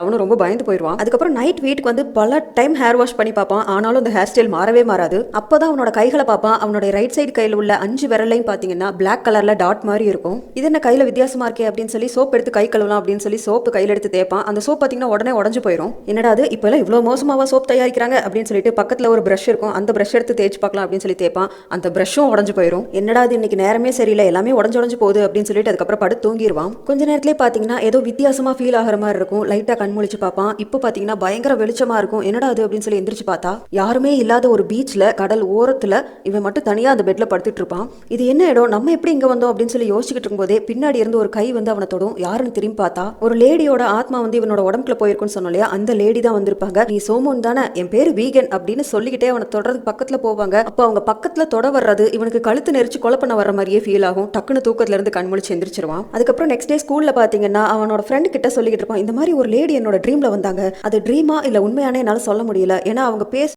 அவனும் ரொம்ப பயந்து போயிடுவான். அதுக்கப்புறம் நைட் வீட்டுக்கு வந்து பல டைம் ஹேர் வாஷ் பண்ணி பார்ப்பான். ஆனாலும் அந்த ஹேர் ஸ்டைல் மாறவே மாறாது. அப்பதான் அவனோட கைகளை பார்ப்பான். அவனோட ரைட் சைடு கையில் உள்ள 5 விரலையும் பார்த்தீங்கன்னா பிளாக் கலர்ல டாட் மாதிரி இருக்கும். இது என்ன கையில வித்தியாசமா இருக்கே அப்படின்னு சொல்லி சோப் எடுத்து கை கழுவலாம் அப்படின்னு சொல்லி சோப்பு கையில் எடுத்து தேய்ப்பான். அந்த சோப் பார்த்தீங்கன்னா உடனே உடஞ்சு போயிடும். என்னடா அது இப்பெல்லாம் இவ்வளோ மோசமாவா சோப் தயாரிக்கிறாங்க அப்படின்னு சொல்லிட்டு பக்கத்தில் ஒரு ப்ரஷ் இருக்கும். அந்த ப்ரஷ் எடுத்து தேய்ச்சி பார்க்கலாம் அப்படின்னு சொல்லி தேய்ப்பான். அந்த ப்ரஷ்ஷும் உடஞ்சு போயிடும். என்னடா அது இன்னைக்கு நேரமே சரியில்லை, எல்லாமே உடஞ்சு போகுது அப்படின்னு சொல்லிட்டு அதுக்கப்புறம் படுத்து தூங்கிடுவான். கொஞ்ச நேரத்திலே பார்த்தீங்கன்னா ஏதோ வித்தியாசமா ஃபீல் ஆகிற மாதிரி இருக்கும். லைட்டாக கண் முழிச்சு பார்ப்பான். இப்போ பார்த்தீங்கன்னா பயங்கர வெளிச்சமா இருக்கும். என்னடா அது அப்படின்னு சொல்லி எந்திரிச்சு பார்த்தா யாருமே இல்லாத ஒரு பீச்ல கடல் ஓரத்துல இவன் மட்டும் தனியா அந்த பெட்ல படுத்துட்டு இருப்பான். இது என்ன இடம், நம்ம எப்படி இங்க வந்தோம் அப்படின்னு சொல்லி யோசிச்சுட்டு இருக்கும்போதே பின்னாடி இருந்து ஒரு கை வந்து அவனை தொடும். யாருன்னு திரும்பி பார்த்தா ஒரு லேடியோட ஆத்மா வந்து இவனோட உடம்புல போயிருக்குன்னு சொன்னோம் இல்லையா, அந்த லேடி தான் வந்திருப்பாங்க. நீ சோமோன் தானே, என் பேரு வீகன் அப்படின்னு சொல்லிக்கிட்டே அவனை தொடர்ந்து பக்கத்துல போவாங்க. அப்போ அவங்க பக்கத்துல தொட வர்றது இவனுக்கு கழுத்து நெரிச்சு கொலை பண்ண வர்ற மாதிரியே ஃபீல் ஆகும். டக்குன்னு தூக்கத்துல இருந்து கண் முழிச்சு எந்திரிச்சிருவான். அதுக்கப்புறம் நெக்ஸ்ட் டே ஸ்கூல்ல பாத்தீங்கன்னா அவனோட ஃப்ரெண்ட் கிட்ட சொல்லிக்கிட்டு இருப்பான், இந்த மாதிரி ஒரு லேடி என்னோட ட்ரீம்ல வந்தாங்க. அது ட்ரீமா இல்ல உண்மையானே என்னால சொல்ல முடியல. ஏன்னா அவங்க பேச